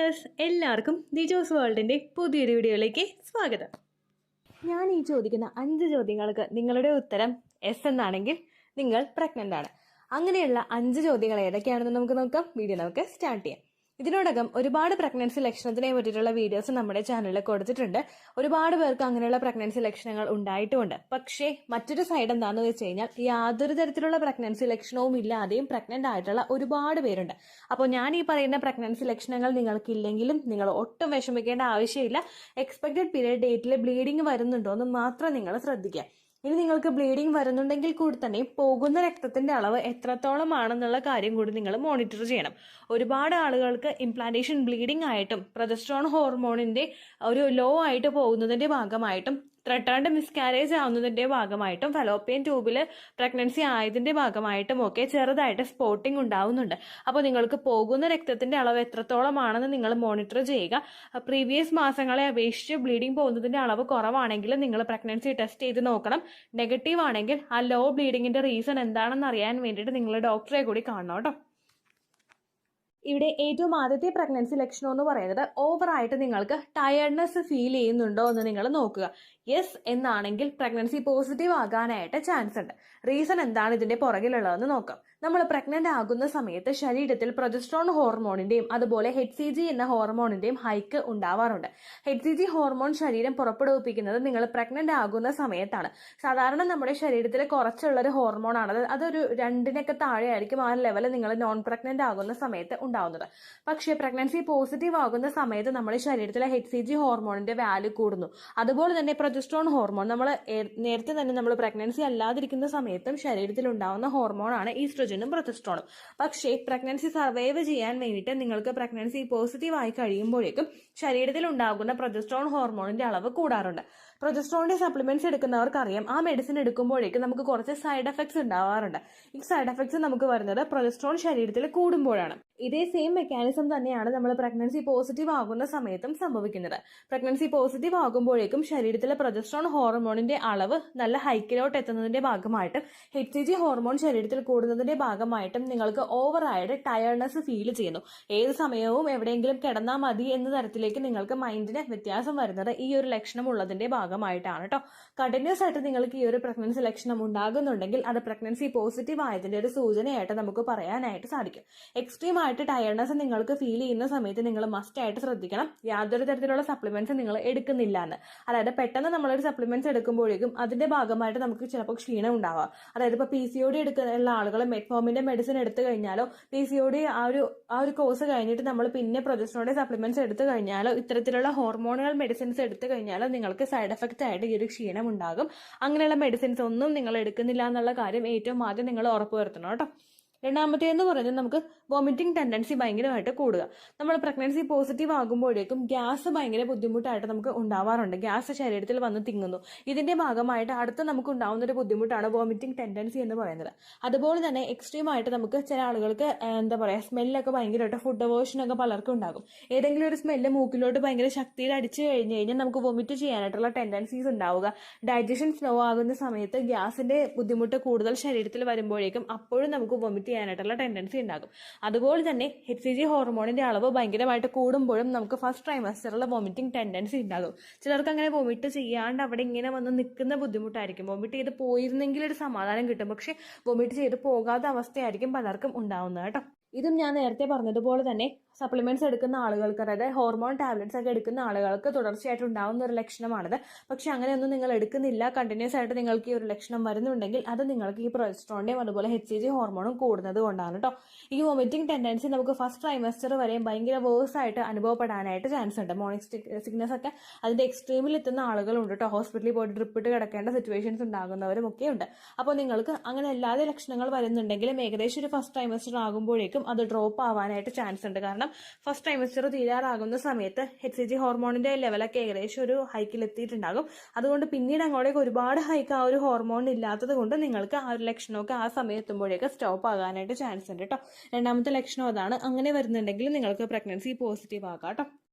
Viewers, എല്ലാവർക്കും ദിജോസ് വേൾഡിൻ്റെ പുതിയൊരു വീഡിയോയിലേക്ക് സ്വാഗതം. ഞാൻ ഈ ചോദിക്കുന്ന 5 ചോദ്യങ്ങൾക്ക് നിങ്ങളുടെ ഉത്തരം എസ് എന്നാണെങ്കിൽ നിങ്ങൾ പ്രഗ്നൻ്റ് ആണ്. അങ്ങനെയുള്ള 5 ചോദ്യങ്ങൾ ഏതൊക്കെയാണെന്ന് നമുക്ക് നോക്കാം. വീഡിയോ നമുക്ക് സ്റ്റാർട്ട് ചെയ്യാം. ഇതിനോടകം ഒരുപാട് പ്രഗ്നൻസി ലക്ഷണത്തിനെ പറ്റിയിട്ടുള്ള വീഡിയോസ് നമ്മുടെ ചാനലിൽ കൊടുത്തിട്ടുണ്ട്. ഒരുപാട് പേർക്ക് അങ്ങനെയുള്ള പ്രഗ്നൻസി ലക്ഷണങ്ങൾ ഉണ്ടായിട്ടുമുണ്ട്. പക്ഷേ മറ്റൊരു സൈഡ് എന്താണെന്ന് വെച്ച് കഴിഞ്ഞാൽ യാതൊരു തരത്തിലുള്ള പ്രഗ്നൻസി ലക്ഷണവും ഇല്ലാതെയും പ്രഗ്നന്റ് ആയിട്ടുള്ള ഒരുപാട് പേരുണ്ട്. അപ്പോൾ ഞാൻ ഈ പറയുന്ന പ്രഗ്നൻസി ലക്ഷണങ്ങൾ നിങ്ങൾക്കില്ലെങ്കിലും നിങ്ങൾ ഒട്ടും വിഷമിക്കേണ്ട ആവശ്യമില്ല. എക്സ്പെക്റ്റഡ് പീരിയഡ് ഡേറ്റിൽ ബ്ലീഡിങ് വരുന്നുണ്ടോ എന്ന് മാത്രം നിങ്ങൾ ശ്രദ്ധിക്കുക. ഇനി നിങ്ങൾക്ക് ബ്ലീഡിങ് വരുന്നുണ്ടെങ്കിൽ കൂടി തന്നെ പോകുന്ന രക്തത്തിന്റെ അളവ് എത്രത്തോളം ആണെന്നുള്ള കാര്യം കൂടി നിങ്ങൾ മോണിറ്റർ ചെയ്യണം. ഒരുപാട് ആളുകൾക്ക് ഇംപ്ലാന്റേഷൻ ബ്ലീഡിംഗ് ആയിട്ടും പ്രൊജസ്ട്രോൺ ഹോർമോണിന്റെ ഒരു ലോ ആയിട്ട് പോകുന്നതിന്റെ ഭാഗമായിട്ടും റിട്ടേൺഡ് മിസ്കാരേജ് ആവുന്നതിന്റെ ഭാഗമായിട്ടും ഫലോപ്പിയൻ ട്യൂബിൽ പ്രഗ്നൻസി ആയതിന്റെ ഭാഗമായിട്ടും ഒക്കെ ചെറുതായിട്ട് സ്പോട്ടിംഗ് ഉണ്ടാവുന്നുണ്ട്. അപ്പോൾ നിങ്ങൾക്ക് പോകുന്ന രക്തത്തിന്റെ അളവ് എത്രത്തോളമാണെന്ന് നിങ്ങൾ മോണിറ്റർ ചെയ്യുക. പ്രീവിയസ് മാസങ്ങളെ അപേക്ഷിച്ച് ബ്ലീഡിംഗ് പോകുന്നതിന്റെ അളവ് കുറവാണെങ്കിൽ നിങ്ങൾ പ്രഗ്നൻസി ടെസ്റ്റ് ചെയ്ത് നോക്കണം. നെഗറ്റീവ് ആണെങ്കിൽ ആ ലോ ബ്ലീഡിങ്ങിന്റെ റീസൺ എന്താണെന്ന് അറിയാൻ വേണ്ടിയിട്ട് നിങ്ങൾ ഡോക്ടറെ കൂടി കാണണം കേട്ടോ. ഇവിടെ ഏറ്റവും ആദ്യത്തെ പ്രഗ്നൻസി ലക്ഷണം എന്ന് പറയുന്നത് ഓവറായിട്ട് നിങ്ങൾക്ക് ടയർഡ്നെസ് ഫീൽ ചെയ്യുന്നുണ്ടോ എന്ന് നിങ്ങൾ നോക്കുക. യെസ് എന്നാണെങ്കിൽ പ്രഗ്നൻസി പോസിറ്റീവ് ആകാനായിട്ട് ചാൻസ് ഉണ്ട്. റീസൺ എന്താണ് ഇതിന്റെ പുറകിലുള്ളതെന്ന് നോക്കാം. നമ്മൾ പ്രഗ്നന്റ് ആകുന്ന സമയത്ത് ശരീരത്തിൽ പ്രൊജസ്ട്രോൺ ഹോർമോണിന്റെയും അതുപോലെ HCG എന്ന ഹോർമോണിന്റെയും ഹൈക്ക് ഉണ്ടാവാറുണ്ട്. HCG ഹോർമോൺ ശരീരം പുറപ്പെടുവിപ്പിക്കുന്നത് നിങ്ങൾ പ്രഗ്നന്റ് ആകുന്ന സമയത്താണ്. സാധാരണ നമ്മുടെ ശരീരത്തിൽ കുറച്ചുള്ള ഒരു ഹോർമോണാണ്. അതൊരു 2 താഴെ ആയിരിക്കും ആ ലെവൽ നിങ്ങൾ നോൺ പ്രഗ്നന്റ് ആകുന്ന സമയത്ത് ഉണ്ടാവുന്നത്. പക്ഷേ പ്രഗ്നൻസി പോസിറ്റീവ് ആകുന്ന സമയത്ത് നമ്മുടെ ശരീരത്തിലെ HCG ഹോർമോണിന്റെ വാല്യൂ കൂടുന്നു. അതുപോലെ തന്നെ പ്രൊജസ്ട്രോൺ ഹോർമോൺ നമ്മൾ നേരത്തെ തന്നെ നമ്മൾ പ്രഗ്നൻസി അല്ലാതിരിക്കുന്ന സമയത്തും ശരീരത്തിൽ ഉണ്ടാവുന്ന ഹോർമോണാണ് ഈസ്ട്രജനും പ്രൊജസ്ട്രോണും. പക്ഷേ പ്രഗ്നൻസി സർവൈവ് ചെയ്യാൻ വേണ്ടിയിട്ട് നിങ്ങൾക്ക് പ്രഗ്നൻസി പോസിറ്റീവ് ആയി കഴിയുമ്പോഴേക്കും ശരീരത്തിൽ ഉണ്ടാകുന്ന പ്രൊജസ്ട്രോൺ ഹോർമോണിന്റെ അളവ് കൂടാറുണ്ട്. പ്രൊജസ്ട്രോണിന്റെ സപ്ലിമെന്റ്സ് എടുക്കുന്നവർക്കറിയാം ആ മെഡിസിൻ എടുക്കുമ്പോഴേക്കും നമുക്ക് കുറച്ച് സൈഡ് എഫക്ട്സ് ഉണ്ടാവാറുണ്ട്. ഈ സൈഡ് എഫക്ട്സ് നമുക്ക് വരുന്നത് പ്രൊജസ്ട്രോൺ ശരീരത്തിൽ കൂടുമ്പോഴാണ്. ഇതേ സെയിം മെക്കാനിസം തന്നെയാണ് നമ്മൾ പ്രഗ്നൻസി പോസിറ്റീവ് ആകുന്ന സമയത്തും സംഭവിക്കുന്നത്. പ്രഗ്നൻസി പോസിറ്റീവ് ആകുമ്പോഴേക്കും ശരീരത്തിലെ പ്രൊജസ്ട്രോൺ ഹോർമോണിന്റെ അളവ് നല്ല ഹൈക്കിലോട്ട് എത്തുന്നതിന്റെ ഭാഗമായിട്ടും HCG ഹോർമോൺ ശരീരത്തിൽ കൂടുന്നതിന്റെ ഭാഗമായിട്ടും നിങ്ങൾക്ക് ഓവറായിട്ട് ടയർഡ്നെസ് ഫീൽ ചെയ്യുന്നു. ഏത് സമയവും എവിടെയെങ്കിലും കിടന്നാൽ മതി എന്ന തരത്തിലേക്ക് നിങ്ങൾക്ക് മൈൻഡിന് വ്യത്യാസം വരുന്നത് ഈ ഒരു ലക്ഷണം ഉള്ളതിന്റെ ഭാഗമായിട്ടാണ് കേട്ടോ. കണ്ടിന്യൂസ് ആയിട്ട് നിങ്ങൾക്ക് ഈ ഒരു പ്രഗ്നൻസി ലക്ഷണം ഉണ്ടാകുന്നുണ്ടെങ്കിൽ അത് പ്രഗ്നൻസി പോസിറ്റീവ് ആയതിന്റെ ഒരു സൂചനയായിട്ട് നമുക്ക് പറയാനായിട്ട് സാധിക്കും. എക്സ്ട്രീം ആയിട്ട് ടയർഡ്നെസ് നിങ്ങൾക്ക് ഫീൽ ചെയ്യുന്ന സമയത്ത് നിങ്ങൾ മസ്റ്റ് ആയിട്ട് ശ്രദ്ധിക്കണം യാതൊരു തരത്തിലുള്ള സപ്ലിമെന്റ്സ് നിങ്ങൾ എടുക്കുന്നില്ല എന്ന്. അതായത് പെട്ടെന്ന് നമ്മളൊരു സപ്ലിമെന്റ്സ് എടുക്കുമ്പോഴേക്കും അതിന്റെ ഭാഗമായിട്ട് നമുക്ക് ചിലപ്പോൾ ക്ഷീണം ഉണ്ടാവാം. അതായത് ഇപ്പോൾ PCOD എടുക്കുന്ന ആളുകൾ മെറ്റ്ഫോമിന്റെ മെഡിസിൻ എടുത്തു കഴിഞ്ഞാലോ PCOD ആ ഒരു കോഴ്സ് കഴിഞ്ഞിട്ട് നമ്മൾ പിന്നെ പ്രൊജസ്ട്രോണിന്റെ സപ്ലിമെന്റ്സ് എടുത്തു കഴിഞ്ഞാലോ ഇത്തരത്തിലുള്ള ഹോർമോണൽ മെഡിസിൻസ് എടുത്തു കഴിഞ്ഞാലോ നിങ്ങൾക്ക് സൈഡ് എഫക്റ്റ് ആയിട്ട് ഈ ഒരു ക്ഷീണം ഉണ്ടാകും. അങ്ങനെയുള്ള മെഡിസിൻസ് ഒന്നും നിങ്ങൾ എടുക്കുന്നില്ല എന്നുള്ള കാര്യം ഏറ്റവും ആദ്യം നിങ്ങൾ ഉറപ്പുവരുത്തണം കേട്ടോ. രണ്ടാമത്തേന്ന് പറയുന്നത് നമുക്ക് വോമിറ്റിംഗ് ടെൻഡൻസി ഭയങ്കരമായിട്ട് കൂടുക. നമ്മൾ പ്രഗ്നൻസി പോസിറ്റീവ് ആകുമ്പോഴേക്കും ഗ്യാസ് ഭയങ്കര ബുദ്ധിമുട്ടായിട്ട് നമുക്ക് ഉണ്ടാവാറുണ്ട്. ഗ്യാസ് ശരീരത്തിൽ വന്ന് തിങ്ങുന്നു. ഇതിന്റെ ഭാഗമായിട്ട് അടുത്ത് നമുക്ക് ഉണ്ടാവുന്ന ഒരു ബുദ്ധിമുട്ടാണ് വോമിറ്റിംഗ് ടെൻഡൻസി എന്ന് പറയുന്നത്. അതുപോലെ തന്നെ എക്സ്ട്രീം ആയിട്ട് നമുക്ക് ചില ആളുകൾക്ക് എന്താ പറയുക സ്മെല്ലൊക്കെ ഭയങ്കരമായിട്ട് ഫുഡ് അവേർഷനൊക്കെ പലർക്കും ഉണ്ടാകും. ഏതെങ്കിലും ഒരു സ്മെല്ല് മൂക്കിലോട്ട് ഭയങ്കര ശക്തിയിൽ അടിച്ചു കഴിഞ്ഞാൽ നമുക്ക് വൊമിറ്റ് ചെയ്യാനായിട്ടുള്ള ടെൻഡൻസീസ് ഉണ്ടാവുക. ഡൈജഷൻ സ്ലോ ആകുന്ന സമയത്ത് ഗ്യാസിന്റെ ബുദ്ധിമുട്ട് കൂടുതൽ ശരീരത്തിൽ വരുമ്പോഴേക്കും അപ്പോഴും നമുക്ക് വൊമിറ്റ് ചെയ്യാനായിട്ടുള്ള ടെൻഡൻസി ഉണ്ടാകും. അതുപോലെ തന്നെ HCG ഹോർമോണിന്റെ അളവ് ഭയങ്കരമായിട്ട് കൂടുമ്പോഴും നമുക്ക് ഫസ്റ്റ് ട്രൈമസ്റ്ററിൽ വോമിറ്റിംഗ് ടെൻഡൻസി ഉണ്ടാകും. ചിലർക്ക് അങ്ങനെ വോമിറ്റ് ചെയ്യാണ്ട് അവിടെ ഇങ്ങനെ വന്ന് നിൽക്കുന്ന ബുദ്ധിമുട്ടായിരിക്കും. വോമിറ്റ് ചെയ്ത് പോയിരുന്നെങ്കിൽ ഒരു സമാധാനം കിട്ടും. പക്ഷെ വോമിറ്റ് ചെയ്ത് പോകാത്ത അവസ്ഥയായിരിക്കും പലർക്കും ഉണ്ടാവുന്നത് കേട്ടോ. ഇതും ഞാൻ നേരത്തെ പറഞ്ഞതുപോലെ തന്നെ സപ്ലിമെന്റ്സ് എടുക്കുന്ന ആളുകൾക്ക്, അതായത് ഹോർമോൺ ടാബ്ലറ്റ്സ് ഒക്കെ എടുക്കുന്ന ആളുകൾക്ക് തുടർച്ചയായിട്ട് ഉണ്ടാവുന്ന ഒരു ലക്ഷണമാണിത്. പക്ഷെ അങ്ങനെയൊന്നും നിങ്ങൾ എടുക്കുന്നില്ല, കണ്ടിന്യൂസ് ആയിട്ട് നിങ്ങൾക്ക് ഈ ഒരു ലക്ഷണം വരുന്നുണ്ടെങ്കിൽ അത് നിങ്ങൾക്ക് ഈ പ്രൊജസ്ട്രോണിന്റെയും അതുപോലെ HCG ഹോർമോണും കൂടുന്നത് കൊണ്ടാണ് കേട്ടോ. ഈ വോമിറ്റിംഗ് ടെൻഡൻസി നമുക്ക് ഫസ്റ്റ് ട്രൈമസ്റ്റർ വരെയും ഭയങ്കര വേഴ്സ് ആയിട്ട് അനുഭവപ്പെടാനായിട്ട് ചാൻസ് ഉണ്ട്. മോർണിംഗ് സിക്നസ് ഒക്കെ അതിന്റെ എക്സ്ട്രീമിൽ എത്തുന്ന ആളുകളുണ്ട് കേട്ടോ. ഹോസ്പിറ്റലിൽ പോയിട്ട് ഡ്രിപ്പ് ഇട്ട് കിടക്കേണ്ട സിറ്റുവേഷൻസ് ഉണ്ടാകുന്നവരും ഒക്കെ ഉണ്ട്. അപ്പോൾ നിങ്ങൾക്ക് അങ്ങനെ അല്ലാതെ ലക്ഷണങ്ങൾ വരുന്നുണ്ടെങ്കിലും ഏകദേശം ഒരു ഫസ്റ്റ് ട്രൈമസ്റ്റർ ആകുമ്പോഴേക്കും അത് ഡ്രോപ്പ് ആവാനായിട്ട് ചാൻസ് ഉണ്ട്. കാരണം ഫസ്റ്റ് ട്രൈമസ്റ്റർ തീരാറാകുന്ന സമയത്ത് HCG ഹോർമോണിന്റെ ലെവലൊക്കെ ഏകദേശം ഒരു ഹൈക്കിൽ എത്തിയിട്ടുണ്ടാകും. അതുകൊണ്ട് പിന്നീട് അങ്ങോട്ടേക്ക് ഒരുപാട് ഹൈക്ക് ആ ഒരു ഹോർമോൺ ഇല്ലാത്തത് കൊണ്ട് നിങ്ങൾക്ക് ആ ഒരു ലക്ഷണമൊക്കെ ആ സമയം എത്തുമ്പോഴേക്ക് സ്റ്റോപ്പ് ആകാനായിട്ട് ചാൻസ് ഉണ്ട് കേട്ടോ. രണ്ടാമത്തെ ലക്ഷണം അതാണ്. അങ്ങനെ വരുന്നുണ്ടെങ്കിൽ നിങ്ങൾക്ക് പ്രഗ്നൻസി പോസിറ്റീവ് ആകാം കേട്ടോ.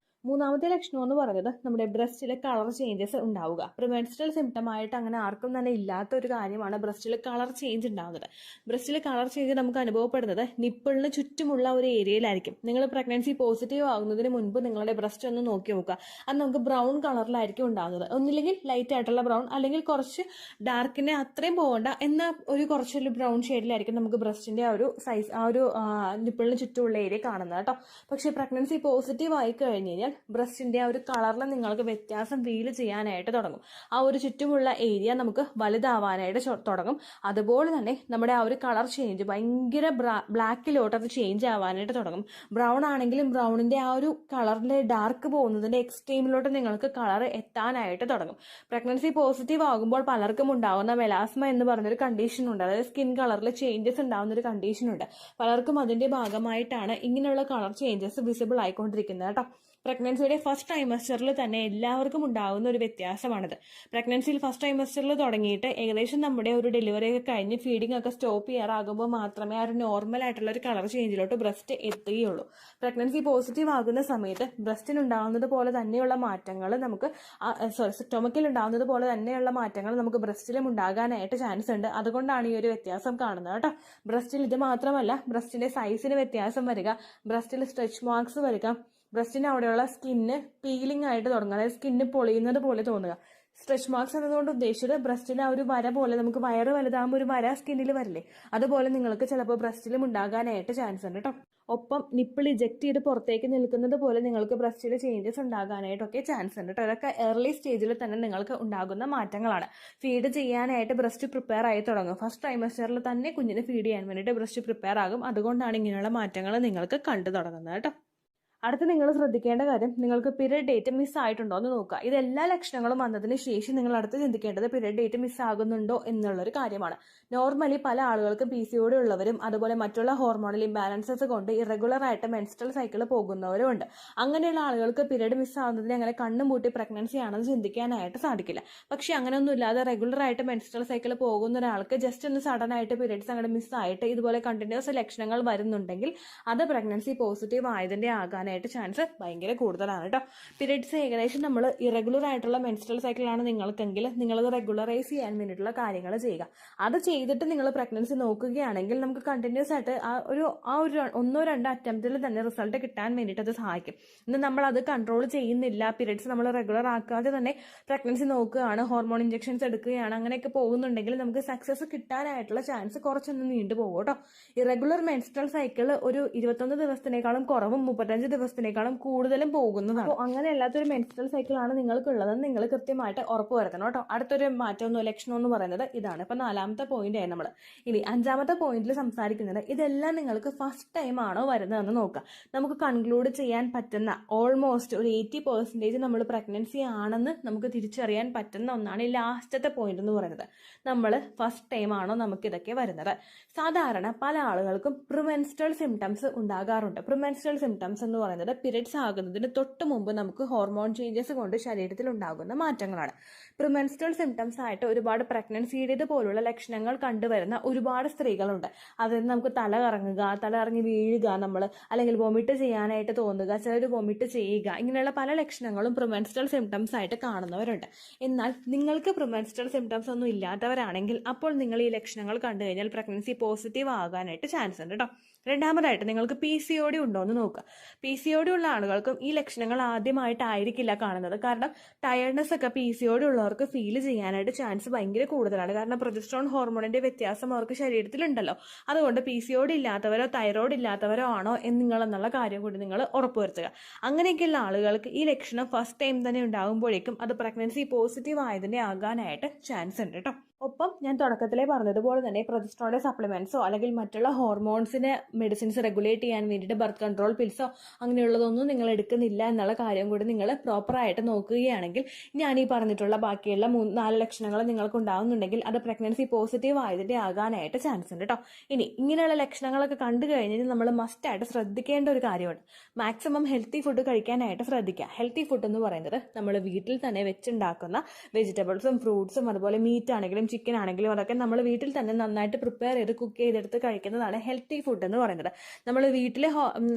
മൂന്നാമത്തെ ലക്ഷണം എന്ന് പറയുന്നത് നമ്മുടെ ബ്രസ്റ്റിലെ കളർ ചേഞ്ചസ് ഉണ്ടാവുക. പ്രിമെൻസ്ട്രൽ സിംറ്റം ആയിട്ട് അങ്ങനെ ആർക്കും തന്നെ ഇല്ലാത്ത ഒരു കാര്യമാണ് ബ്രസ്റ്റിൽ കളർ ചേഞ്ച് ഉണ്ടാകുന്നത്. ബ്രസ്റ്റിൽ കളർ ചേഞ്ച് നമുക്ക് അനുഭവപ്പെടുന്നത് നിപ്പിളിന് ചുറ്റുമുള്ള ഒരു ഏരിയയിലായിരിക്കും. നിങ്ങൾ പ്രഗ്നൻസി പോസിറ്റീവ് ആകുന്നതിന് മുൻപ് നിങ്ങളുടെ ബ്രസ്റ്റ് ഒന്ന് നോക്കി നോക്കുക. അത് നമുക്ക് ബ്രൗൺ കളറിലായിരിക്കും ഉണ്ടാകുന്നത്. ഒന്നില്ലെങ്കിൽ ലൈറ്റ് ആയിട്ടുള്ള ബ്രൗൺ, അല്ലെങ്കിൽ കുറച്ച് ഡാർക്കിനെ അത്രയും പോകണ്ട എന്നാൽ ഒരു കുറച്ചൊരു ബ്രൗൺ ഷെയ്ഡിലായിരിക്കും നമുക്ക് ബ്രസ്റ്റിന്റെ ആ ഒരു സൈസ്, ആ ഒരു നിപ്പിളിന് ചുറ്റുമുള്ള ഏരിയ കാണുന്നത് കേട്ടോ. പക്ഷേ പ്രഗ്നൻസി പോസിറ്റീവ് ആയി കഴിഞ്ഞ് കഴിഞ്ഞാൽ ബ്രസ്റ്റിന്റെ ആ ഒരു കളറിൽ നിങ്ങൾക്ക് വ്യത്യാസം ഫീൽ ചെയ്യാനായിട്ട് തുടങ്ങും. ആ ഒരു ചുറ്റുമുള്ള ഏരിയ നമുക്ക് വലുതാവാനായിട്ട് തുടങ്ങും. അതുപോലെ തന്നെ നമ്മുടെ ആ ഒരു കളർ ചേഞ്ച് ഭയങ്കര ബ്ലാക്കിലോട്ട് അത് ചേഞ്ച് ആവാനായിട്ട് തുടങ്ങും. ബ്രൗൺ ആണെങ്കിലും ബ്രൗണിന്റെ ആ ഒരു കളറിന്റെ ഡാർക്ക് പോകുന്നതിന്റെ എക്സ്ട്രീമിലോട്ട് നിങ്ങൾക്ക് കളർ എത്താനായിട്ട് തുടങ്ങും. പ്രഗ്നൻസി പോസിറ്റീവ് ആകുമ്പോൾ പലർക്കും ഉണ്ടാകുന്ന മെലാസ്മ എന്ന് പറഞ്ഞൊരു കണ്ടീഷൻ ഉണ്ട്. അതായത് സ്കിൻ കളറിൽ ചേഞ്ചസ് ഉണ്ടാകുന്ന ഒരു കണ്ടീഷൻ ഉണ്ട്. പലർക്കും അതിന്റെ ഭാഗമായിട്ടാണ് ഇങ്ങനെയുള്ള കളർ ചേഞ്ചസ് വിസിബിൾ ആയിക്കൊണ്ടിരിക്കുന്നത് കേട്ടോ. പ്രഗ്നൻസിയുടെ ഫസ്റ്റ് ട്രൈമസ്റ്ററിൽ തന്നെ എല്ലാവർക്കും ഉണ്ടാകുന്ന ഒരു വ്യത്യാസമാണിത്. പ്രഗ്നൻസിയിൽ ഫസ്റ്റ് ട്രൈമസ്റ്ററിൽ തുടങ്ങിയിട്ട് ഏകദേശം നമ്മുടെ ഒരു ഡെലിവറി ഒക്കെ കഴിഞ്ഞ് ഫീഡിംഗ് ഒക്കെ സ്റ്റോപ്പ് ചെയ്യാറാകുമ്പോൾ മാത്രമേ ആ ഒരു നോർമൽ ആയിട്ടുള്ള ഒരു കളർ ചേഞ്ചിലോട്ട് ബ്രസ്റ്റ് എത്തുകയുള്ളൂ. പ്രഗ്നൻസി പോസിറ്റീവ് ആകുന്ന സമയത്ത് ബ്രസ്റ്റിനുണ്ടാകുന്നത് പോലെ തന്നെയുള്ള മാറ്റങ്ങൾ നമുക്ക് സ്റ്റൊമക്കിൽ ഉണ്ടാകുന്നത് പോലെ തന്നെയുള്ള മാറ്റങ്ങൾ നമുക്ക് ബ്രസ്റ്റിലും ഉണ്ടാകാനായിട്ട് ചാൻസ് ഉണ്ട്. അതുകൊണ്ടാണ് ഈ ഒരു വ്യത്യാസം കാണുന്നത് കേട്ടോ. ബ്രസ്റ്റിൽ ഇത് മാത്രമല്ല, ബ്രസ്റ്റിന്റെ സൈസിന് വ്യത്യാസം വരിക, ബ്രസ്റ്റിൽ സ്ട്രെച്ച് മാർക്സ് വരിക, ബ്രസ്റ്റിന് അവിടെയുള്ള സ്കിന്ന് പീലിംഗ് ആയിട്ട് തുടങ്ങുക, അതായത് സ്കിന്ന് പൊളിയുന്നത് പോലെ തോന്നുക. സ്ട്രെച്ച് മാർക്സ് എന്നതുകൊണ്ട് ഉദ്ദേശിച്ചത് ബ്രസ്റ്റിൽ ആ ഒരു വര പോലെ, നമുക്ക് വയറ് വലുതാകുമ്പോൾ ഒരു വര സ്കിന്നിൽ വരില്ലേ, അതുപോലെ നിങ്ങൾക്ക് ചിലപ്പോൾ ബ്രസ്റ്റിലും ഉണ്ടാകാനായിട്ട് ചാൻസ് ഉണ്ട് കേട്ടോ. ഒപ്പം നിപ്പിൾ ഇജക്ട് ചെയ്ത് പുറത്തേക്ക് നിൽക്കുന്നത് പോലെ നിങ്ങൾക്ക് ബ്രസ്റ്റിൽ ചേഞ്ചസ് ഉണ്ടാകാനായിട്ടൊക്കെ ചാൻസ് ഉണ്ട് കേട്ടോ. ഇതൊക്കെ ഏർലി സ്റ്റേജിൽ തന്നെ നിങ്ങൾക്ക് ഉണ്ടാകുന്ന മാറ്റങ്ങളാണ്. ഫീഡ് ചെയ്യാനായിട്ട് ബ്രസ്റ്റ് പ്രിപ്പയർ ആയി തുടങ്ങും. ഫസ്റ്റ് ട്രൈമസ്റ്ററിൽ തന്നെ കുഞ്ഞിന് ഫീഡ് ചെയ്യാൻ വേണ്ടിയിട്ട് ബ്രസ്റ്റ് പ്രിപ്പയർ ആകും. അതുകൊണ്ടാണ് ഇങ്ങനെയുള്ള മാറ്റങ്ങൾ നിങ്ങൾക്ക് കണ്ടു തുടങ്ങുന്നത് കേട്ടോ. അടുത്ത് നിങ്ങൾ ശ്രദ്ധിക്കേണ്ട കാര്യം, നിങ്ങൾക്ക് പീരിയഡ് ഡേറ്റ് മിസ് ആയിട്ടുണ്ടോ എന്ന് നോക്കുക. ഇതെല്ലാ ലക്ഷണങ്ങളും വന്നതിന് ശേഷം നിങ്ങൾ അടുത്ത് ചിന്തിക്കേണ്ടത് പീരിയഡ് ഡേറ്റ് മിസ് ആകുന്നുണ്ടോ എന്നുള്ളൊരു കാര്യമാണ്. നോർമലി പല ആളുകൾക്കും PCOD ഉള്ളവരും അതുപോലെ മറ്റുള്ള ഹോർമോണൽ ഇംബാലൻസസ് കൊണ്ട് ഇറഗുലർ ആയിട്ട് മെൻസ്ട്രൽ സൈക്കിൾ പോകുന്നവരും ഉണ്ട്. അങ്ങനെയുള്ള ആളുകൾക്ക് പീരിയഡ് മിസ് ആവുന്നതിന് അങ്ങനെ കണ്ണും പൂട്ടി പ്രഗ്നൻസി ആണെന്ന് ചിന്തിക്കാനായിട്ട് സാധിക്കില്ല. പക്ഷെ അങ്ങനെയൊന്നും ഇല്ലാതെ റെഗുലർ ആയിട്ട് മെൻസ്ട്രൽ സൈക്കിൾ പോകുന്ന ഒരാൾക്ക് ജസ്റ്റ് ഒന്ന് സഡൻ ആയിട്ട് പീരിയഡ്സ് അങ്ങനെ മിസ് ആയിട്ട് ഇതുപോലെ കണ്ടിന്യൂസ് ലക്ഷണങ്ങൾ വരുന്നുണ്ടെങ്കിൽ അത് പ്രഗ്നൻസി പോസിറ്റീവ് ആയതിന്റെ ആകാനായിട്ട് ചാൻസ് ഭയങ്കര കൂടുതലാണ് കേട്ടോ. പീരിയഡ്സ് ഏകദേശം നമ്മൾ ഇറഗുലർ ആയിട്ടുള്ള മെൻസ്ട്രൽ സൈക്കിളാണ് നിങ്ങൾക്കെങ്കിൽ നിങ്ങളത് റെഗുലറൈസ് ചെയ്യാൻ വേണ്ടിയിട്ടുള്ള കാര്യങ്ങൾ ചെയ്യുക. അത് ചെയ്തിട്ട് നിങ്ങൾ പ്രഗ്നൻസി നോക്കുകയാണെങ്കിൽ നമുക്ക് കണ്ടിന്യൂസ് ആയിട്ട് ആ ഒരു 1-2 അറ്റംപ്റ്റിൽ തന്നെ റിസൾട്ട് കിട്ടാൻ വേണ്ടിയിട്ട് അത് സഹായിക്കും. ഇന്ന് നമ്മൾ അത് കൺട്രോൾ ചെയ്യുന്നില്ല, പീരിയഡ്സ് നമ്മൾ റെഗുലർ ആക്കാതെ തന്നെ പ്രഗ്നൻസി നോക്കുകയാണ്, ഹോർമോൺ ഇഞ്ചക്ഷൻസ് എടുക്കുകയാണ്, അങ്ങനെയൊക്കെ പോകുന്നുണ്ടെങ്കിൽ നമുക്ക് സക്സസ് കിട്ടാനായിട്ടുള്ള ചാൻസ് കുറച്ചൊന്ന് നീണ്ടു പോകും കേട്ടോ. ഇറഗുലർ മെൻസ്ട്രൽ സൈക്കിൾ ഒരു 21 ദിവസത്തിനേക്കാളും കുറവും 35 ദിവസത്തിനേക്കാളും കൂടുതലും പോകുന്നതാണ്. അപ്പോൾ അങ്ങനെ അല്ലാത്തൊരു മെൻസ്ട്രൽ സൈക്കിൾ ആണ് നിങ്ങൾക്കുള്ളതെന്ന് നിങ്ങൾ കൃത്യമായിട്ട് ഉറപ്പ് വരുത്തണം കേട്ടോ. അടുത്തൊരു മാറ്റമൊന്നും ലക്ഷണം എന്ന് പറയുന്നത് ഇതാണ്. ഇപ്പൊ 4ാമത്തെ പോയിന്റ് ആയി നമ്മൾ. ഇനി 5ാമത്തെ പോയിന്റിൽ സംസാരിക്കുന്നത് ഇതെല്ലാം നിങ്ങൾക്ക് ഫസ്റ്റ് ടൈം ആണോ വരുന്നതെന്ന് നോക്കുക. നമുക്ക് കൺക്ലൂഡ് ചെയ്യാൻ പറ്റുന്ന ഓൾമോസ്റ്റ് ഒരു 80% നമ്മൾ പ്രഗ്നൻസി ആണെന്ന് നമുക്ക് തിരിച്ചറിയാൻ പറ്റുന്ന ഒന്നാണ് ഈ ലാസ്റ്റത്തെ പോയിന്റ് എന്ന് പറയുന്നത്. നമ്മൾ ഫസ്റ്റ് ടൈം ആണോ നമുക്ക് ഇതൊക്കെ വരുന്നത്. സാധാരണ പല ആളുകൾക്കും പ്രിമെൻസ്ട്രൽ സിംറ്റംസ് ഉണ്ടാകാറുണ്ട്. പ്രിമെൻസ്ട്രൽ സിംറ്റംസ് എന്ന് പറയുന്നത് പീരിയഡ്സ് ആകുന്നതിന് തൊട്ട് മുമ്പ് നമുക്ക് ഹോർമോൺ ചേഞ്ചസ് കൊണ്ട് ശരീരത്തിൽ ഉണ്ടാകുന്ന മാറ്റങ്ങളാണ്. പ്രിമെൻസ്ട്രൽ സിംറ്റംസ് ആയിട്ട് ഒരുപാട് പ്രഗ്നൻസിയുടേത് പോലുള്ള ലക്ഷണങ്ങൾ കണ്ടുവരുന്ന ഒരുപാട് സ്ത്രീകളുണ്ട്. അതായത് നമുക്ക് തല കറങ്ങി വീഴുക, നമ്മൾ അല്ലെങ്കിൽ വൊമിറ്റ് ചെയ്യാനായിട്ട് തോന്നുക, ചിലർ വൊമിറ്റ് ചെയ്യുക, ഇങ്ങനെയുള്ള പല ലക്ഷണങ്ങളും പ്രിമെൻസ്ട്രൽ സിംറ്റംസ് ആയിട്ട് കാണുന്നവരുണ്ട്. എന്നാൽ നിങ്ങൾക്ക് പ്രിമെൻസ്ട്രൽ സിംറ്റംസ് ഒന്നും ഇല്ലാത്തവരാണെങ്കിൽ അപ്പോൾ നിങ്ങൾ ഈ ലക്ഷണങ്ങൾ കണ്ടു കഴിഞ്ഞാൽ പ്രഗ്നൻസി പോസിറ്റീവ് ആകാനായിട്ട് ചാൻസ് ഉണ്ട് കേട്ടോ. രണ്ടാമതായിട്ട് നിങ്ങൾക്ക് PCOD ഉണ്ടോ എന്ന് നോക്കുക. PCOD ഉള്ള ആളുകൾക്കും ഈ ലക്ഷണങ്ങൾ ആദ്യമായിട്ടായിരിക്കില്ല കാണുന്നത്. കാരണം ടയർഡ്നെസ് ഒക്കെ PCOD ഉള്ളവർക്ക് ഫീൽ ചെയ്യാനായിട്ട് ചാൻസ് ഭയങ്കര കൂടുതലാണ്. കാരണം പ്രൊജസ്ട്രോൺ ഹോർമോണിന്റെ വ്യത്യാസം അവർക്ക് ശരീരത്തിലുണ്ടല്ലോ. അതുകൊണ്ട് PCOD ഇല്ലാത്തവരോ തൈറോയ്ഡ് ഇല്ലാത്തവരോ ആണോ എന്നുള്ള കാര്യം കൂടി നിങ്ങൾ ഉറപ്പുവരുത്തുക. അങ്ങനെയൊക്കെയുള്ള ആളുകൾക്ക് ഈ ലക്ഷണം ഫസ്റ്റ് ടൈം തന്നെ ഉണ്ടാകുമ്പോഴേക്കും അത് പ്രഗ്നൻസി പോസിറ്റീവ് ആയതിന്റെ ആകാനായിട്ട് ചാൻസ് ഉണ്ട് കേട്ടോ. ഒപ്പം ഞാൻ തുടക്കത്തിലേ പറഞ്ഞതുപോലെ തന്നെ പ്രൊജസ്ട്രോണിന്റെ സപ്ലിമെന്റ്സോ അല്ലെങ്കിൽ മറ്റുള്ള ഹോർമോൺസിനെ മെഡിസിൻസ് റെഗുലേറ്റ് ചെയ്യാൻ വേണ്ടിയിട്ട് ബർത്ത് കൺട്രോൾ പിൽസോ അങ്ങനെയുള്ളതൊന്നും നിങ്ങൾ എടുക്കുന്നില്ല എന്നുള്ള കാര്യം കൂടി നിങ്ങൾ പ്രോപ്പറായിട്ട് നോക്കുകയാണെങ്കിൽ ഞാൻ ഈ പറഞ്ഞിട്ടുള്ള ബാക്കിയുള്ള 3-4 ലക്ഷണങ്ങൾ നിങ്ങൾക്ക് ഉണ്ടാകുന്നുണ്ടെങ്കിൽ അത് പ്രഗ്നൻസി പോസിറ്റീവ് ആയതിന്റെ ആകാനായിട്ട് ചാൻസ് ഉണ്ട് കേട്ടോ. ഇനി ഇങ്ങനെയുള്ള ലക്ഷണങ്ങളൊക്കെ കണ്ടു കഴിഞ്ഞാൽ നമ്മൾ മസ്റ്റായിട്ട് ശ്രദ്ധിക്കേണ്ട ഒരു കാര്യമുണ്ട്. മാക്സിമം ഹെൽത്തി ഫുഡ് കഴിക്കാനായിട്ട് ശ്രദ്ധിക്കുക. ഹെൽത്തി ഫുഡ് എന്ന് പറയുന്നത് നമ്മൾ വീട്ടിൽ തന്നെ വെച്ചുണ്ടാക്കുന്ന വെജിറ്റബിൾസും ഫ്രൂട്ട്സും അതുപോലെ മീറ്റ് ആണെങ്കിലും ചിക്കൻ ആണെങ്കിലും അതൊക്കെ നമ്മൾ വീട്ടിൽ തന്നെ നന്നായിട്ട് പ്രിപ്പയർ ചെയ്ത് കുക്ക് ചെയ്തെടുത്ത് കഴിക്കുന്നതാണ് ഹെൽത്തി ഫുഡ് എന്ന് പറയുന്നത്. നമ്മൾ വീട്ടിൽ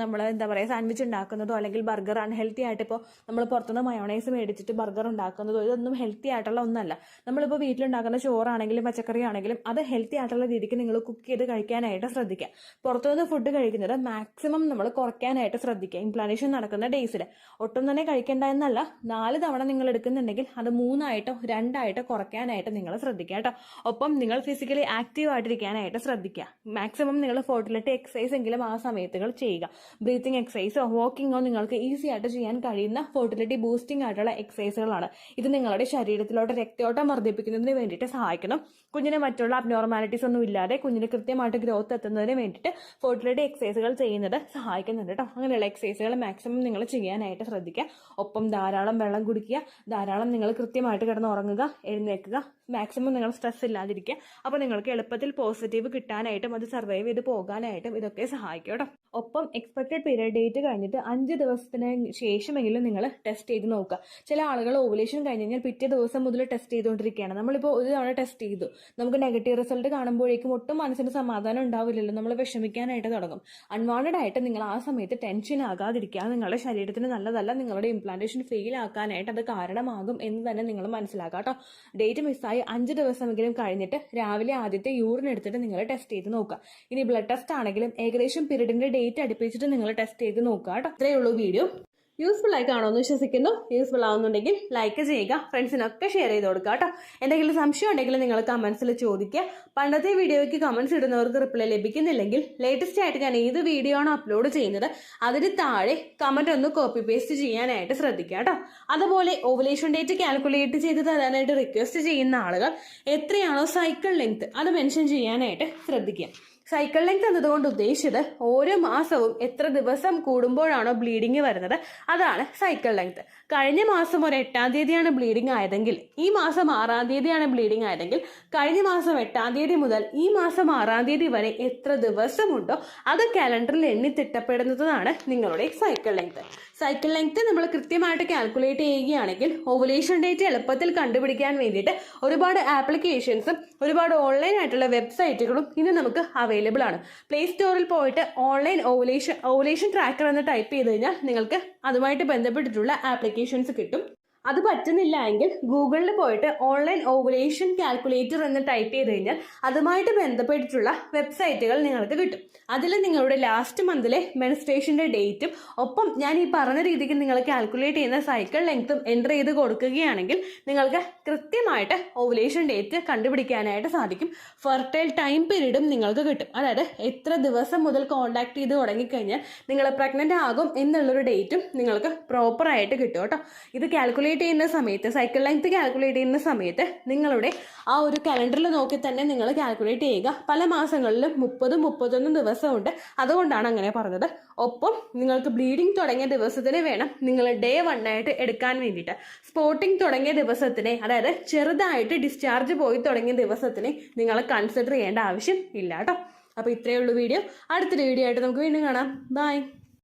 നമ്മൾ എന്താ പറയുക സാൻഡ്വിച്ച് ഉണ്ടാക്കുന്നതോ അല്ലെങ്കിൽ ബർഗർ അൺഹെൽത്തി ആയിട്ട് ഇപ്പോൾ നമ്മൾ പുറത്തുനിന്ന് മയോണൈസ് മേടിച്ചിട്ട് ബർഗർ ഉണ്ടാക്കുന്നതോ ഇതൊന്നും ഹെൽത്തി ആയിട്ടുള്ള ഒന്നല്ല. നമ്മളിപ്പോൾ വീട്ടിലുണ്ടാക്കുന്ന ചോറാണെങ്കിലും പച്ചക്കറി ആണെങ്കിലും അത് ഹെൽത്തി ആയിട്ടുള്ള രീതിക്ക് നിങ്ങൾ കുക്ക് ചെയ്ത് കഴിക്കാനായിട്ട് ശ്രദ്ധിക്കുക. പുറത്തുനിന്ന് ഫുഡ് കഴിക്കുന്നത് മാക്സിമം നമ്മൾ കുറയ്ക്കാനായിട്ട് ശ്രദ്ധിക്കുക. ഇംപ്ലാന്റേഷൻ നടക്കുന്ന ഡേയ്സിൽ ഒട്ടും തന്നെ കഴിക്കേണ്ട എന്നല്ല, 4 തവണ നിങ്ങൾ എടുക്കുന്നുണ്ടെങ്കിൽ അത് 3ആയിട്ടോ 2ആയിട്ടോ കുറയ്ക്കാനായിട്ട് നിങ്ങൾ ശ്രദ്ധിക്കുക കേട്ടോ. ഒപ്പം നിങ്ങൾ ഫിസിക്കലി ആക്റ്റീവ് ആയിട്ടിരിക്കാനായിട്ട് ശ്രദ്ധിക്കുക. മാക്സിമം നിങ്ങൾ ഫോർട്ടിലിറ്റി എക്സസൈസ് എങ്കിലും ആ സമയത്തുകൾ ചെയ്യുക. ബ്രീത്തിങ് എക്സസൈസോ വാക്കിങ്ങോ നിങ്ങൾക്ക് ഈസി ആയിട്ട് ചെയ്യാൻ കഴിയുന്ന ഫോർട്ടിലിറ്റി ബൂസ്റ്റിംഗ് ആയിട്ടുള്ള എക്സസൈസുകളാണ്. ഇത് നിങ്ങളുടെ ശരീരത്തിലോട്ട് രക്തയോട്ടം വർദ്ധിപ്പിക്കുന്നതിന് വേണ്ടിയിട്ട് സഹായിക്കണം. കുഞ്ഞിന് മറ്റുള്ള അബ്നോർമാലിറ്റീസ് ഒന്നും ഇല്ലാതെ കുഞ്ഞിന് കൃത്യമായിട്ട് ഗ്രോത്ത് എത്തുന്നതിന് വേണ്ടിയിട്ട് ഫോർട്ടിലിറ്റി എക്സസൈസുകൾ ചെയ്യുന്നത് സഹായിക്കുന്നുണ്ട് കേട്ടോ. അങ്ങനെയുള്ള എക്സസൈസുകൾ മാക്സിമം നിങ്ങൾ ചെയ്യാനായിട്ട് ശ്രദ്ധിക്കുക. ഒപ്പം ധാരാളം വെള്ളം കുടിക്കുക, ധാരാളം നിങ്ങൾ കൃത്യമായിട്ട് കിടന്ന് ഉറങ്ങുക, എഴുന്നേൽക്കുക, മാക്സിമം നിങ്ങൾ സ്ട്രെസ് ഇല്ലാതിരിക്കുക. അപ്പോൾ നിങ്ങൾക്ക് എളുപ്പത്തിൽ പോസിറ്റീവ് കിട്ടാനായിട്ടും അത് സർവൈവ് ചെയ്ത് പോകാനായിട്ടും ഇതൊക്കെ സഹായിക്കും കേട്ടോ. ഒപ്പം എക്സ്പെക്റ്റഡ് പീരിയഡ് ഡേറ്റ് കഴിഞ്ഞിട്ട് 5 ദിവസത്തിന് ശേഷമെങ്കിലും നിങ്ങൾ ടെസ്റ്റ് ചെയ്ത് നോക്കുക. ചില ആളുകൾ ഓവുലേഷൻ കഴിഞ്ഞ് കഴിഞ്ഞാൽ പിറ്റേ ദിവസം മുതൽ ടെസ്റ്റ് ചെയ്തുകൊണ്ടിരിക്കുകയാണ്. നമ്മളിപ്പോൾ ഒരു തവണ ടെസ്റ്റ് ചെയ്തു, നമുക്ക് നെഗറ്റീവ് റിസൾട്ട് കാണുമ്പോഴേക്കും ഒട്ടും മനസ്സിന് സമാധാനം ഉണ്ടാവില്ലല്ലോ, നമ്മൾ വിഷമിക്കാനായിട്ട് തുടങ്ങും. അൺവാണ്ടഡ് ആയിട്ട് നിങ്ങൾ ആ സമയത്ത് ടെൻഷൻ ആകാതിരിക്കുക. നിങ്ങളുടെ ശരീരത്തിന് നല്ലതല്ല, നിങ്ങളുടെ ഇംപ്ലാന്റേഷൻ ഫെയിൽ ആക്കാനായിട്ട് അത് കാരണമാകും എന്ന് തന്നെ നിങ്ങൾ മനസ്സിലാക്കുക കേട്ടോ. ഡേറ്റ് മിസ്സായി 5 ദിവസമെങ്കിലും കഴിഞ്ഞിട്ട് രാവിലെ ആദ്യത്തെ യൂറിൻ എടുത്തിട്ട് നിങ്ങൾ ടെസ്റ്റ് ചെയ്ത് നോക്കുക. ഇനി ബ്ലഡ് ടെസ്റ്റ് ആണെങ്കിലും ഏകദേശം പീരീഡിന്റെ ഡേറ്റ് അടുപ്പിച്ചിട്ട് നിങ്ങൾ ടെസ്റ്റ് ചെയ്ത് നോക്കുക കേട്ടോ. ഇത്രയേ ഉള്ളൂ വീഡിയോ. യൂസ്ഫുൾ ആയി കാണുമെന്ന് വിശ്വസിക്കുന്നു. യൂസ്ഫുൾ ആവുന്നുണ്ടെങ്കിൽ ലൈക്ക് ചെയ്യുക, ഫ്രണ്ട്സിനൊക്കെ ഷെയർ ചെയ്ത് കൊടുക്കുക കേട്ടോ. എന്തെങ്കിലും സംശയം ഉണ്ടെങ്കിൽ നിങ്ങൾ കമന്റ്സിൽ ചോദിക്കുക. പണ്ടത്തെ വീഡിയോയ്ക്ക് കമന്റ്സ് ഇടുന്നവർക്ക് റിപ്ലൈ ലഭിക്കുന്നില്ലെങ്കിൽ ലേറ്റസ്റ്റ് ആയിട്ട് ഞാൻ ഏത് വീഡിയോ ആണോ അപ്ലോഡ് ചെയ്യുന്നത് അതിന് താഴെ കമന്റ് ഒന്ന് കോപ്പി പേസ്റ്റ് ചെയ്യാനായിട്ട് ശ്രദ്ധിക്കുക കേട്ടോ. അതുപോലെ ഓവുലേഷൻ ഡേറ്റ് കാൽക്കുലേറ്റ് ചെയ്ത് തരാനായിട്ട് റിക്വസ്റ്റ് ചെയ്യുന്ന ആളുകൾ എത്രയാണോ സൈക്കിൾ ലെങ്ത് അത് മെൻഷൻ ചെയ്യാനായിട്ട് ശ്രദ്ധിക്കുക. സൈക്കിൾ ലെങ്ത് എന്നതുകൊണ്ട് ഉദ്ദേശിച്ചത് ഓരോ മാസവും എത്ര ദിവസം കൂടുമ്പോഴാണോ ബ്ലീഡിങ് വരുന്നത് അതാണ് സൈക്കിൾ ലെങ്ത്. കഴിഞ്ഞ മാസം ഒരു 8-ാം തീയതിയാണ് ബ്ലീഡിങ് ആയതെങ്കിൽ ഈ മാസം 6-ാം തീയതിയാണ് ബ്ലീഡിങ് ആയതെങ്കിൽ കഴിഞ്ഞ മാസം 8-ാം തീയതി മുതൽ ഈ മാസം 6-ാം തീയതി വരെ എത്ര ദിവസമുണ്ടോ അത് കാലണ്ടറിൽ എണ്ണി തിട്ടപ്പെടുന്നതാണ് നിങ്ങളുടെ സൈക്കിൾ ലെങ്ത്. സൈക്കിൾ ലെങ്ത് നമ്മൾ കൃത്യമായിട്ട് കാൽക്കുലേറ്റ് ചെയ്യുകയാണെങ്കിൽ ഓവുലേഷൻ ഡേറ്റ് എളുപ്പത്തിൽ കണ്ടുപിടിക്കാൻ വേണ്ടിയിട്ട് ഒരുപാട് ആപ്ലിക്കേഷൻസും ഒരുപാട് ഓൺലൈൻ ആയിട്ടുള്ള വെബ്സൈറ്റുകളും ഇന്ന് നമുക്ക് അവൈലബിൾ ആണ്. പ്ലേ സ്റ്റോറിൽ പോയിട്ട് ഓൺലൈൻ ഓവുലേഷൻ ട്രാക്കർ എന്ന് ടൈപ്പ് ചെയ്ത് കഴിഞ്ഞാൽ നിങ്ങൾക്ക് അതുമായിട്ട് ബന്ധപ്പെട്ടിട്ടുള്ള ആപ്ലിക്കേഷൻസ് കിട്ടും. അത് പറ്റുന്നില്ല എങ്കിൽ ഗൂഗിളിൽ പോയിട്ട് ഓൺലൈൻ ഓവുലേഷൻ കാൽക്കുലേറ്റർ എന്ന് ടൈപ്പ് ചെയ്ത് കഴിഞ്ഞാൽ അതുമായിട്ട് ബന്ധപ്പെട്ടിട്ടുള്ള വെബ്സൈറ്റുകൾ നിങ്ങൾക്ക് കിട്ടും. അതിൽ നിങ്ങളുടെ ലാസ്റ്റ് മന്തിലെ മെൻസ്ട്രേഷൻ്റെ ഡേറ്റും ഒപ്പം ഞാൻ ഈ പറഞ്ഞ രീതിക്ക് നിങ്ങൾ കാൽക്കുലേറ്റ് ചെയ്യുന്ന സൈക്കിൾ ലെങ്ത്തും എൻ്റർ ചെയ്ത് കൊടുക്കുകയാണെങ്കിൽ നിങ്ങൾക്ക് കൃത്യമായിട്ട് ഓവുലേഷൻ ഡേറ്റ് കണ്ടുപിടിക്കാനായിട്ട് സാധിക്കും. ഫെർട്ടൈൽ ടൈം പീരീഡും നിങ്ങൾക്ക് കിട്ടും. അതായത് എത്ര ദിവസം മുതൽ കോൺടാക്ട് ചെയ്ത് തുടങ്ങിക്കഴിഞ്ഞാൽ നിങ്ങൾ പ്രഗ്നൻ്റ് ആകും എന്നുള്ളൊരു ഡേറ്റും നിങ്ങൾക്ക് പ്രോപ്പറായിട്ട് കിട്ടും കേട്ടോ. ഇത് കാൽക്കുലേറ്റ് ചെയ്യുന്ന സമയത്ത് സൈക്കിൾ ലെങ്ത് കാൽക്കുലേറ്റ് ചെയ്യുന്ന സമയത്ത് നിങ്ങളുടെ ആ ഒരു കലണ്ടറിൽ നോക്കി തന്നെ നിങ്ങൾ കാൽക്കുലേറ്റ് ചെയ്യുക. പല മാസങ്ങളിലും 30-31 ദിവസമുണ്ട്, അതുകൊണ്ടാണ് അങ്ങനെ പറഞ്ഞത്. ഒപ്പം നിങ്ങൾക്ക് ബ്ലീഡിങ് തുടങ്ങിയ ദിവസത്തിന് വേണം നിങ്ങൾ ഡേ 1 ആയിട്ട് എടുക്കാൻ വേണ്ടിയിട്ട്. സ്പോട്ടിങ് തുടങ്ങിയ ദിവസത്തിനെ, അതായത് ചെറുതായിട്ട് ഡിസ്ചാർജ് പോയി തുടങ്ങിയ ദിവസത്തിനെ നിങ്ങൾ കൺസിഡർ ചെയ്യേണ്ട ആവശ്യം ഇല്ല കേട്ടോ. അപ്പോൾ ഇത്രയേ ഉള്ളൂ വീഡിയോ. അടുത്തൊരു വീഡിയോ ആയിട്ട് നമുക്ക് വീണ്ടും കാണാം. ബൈ.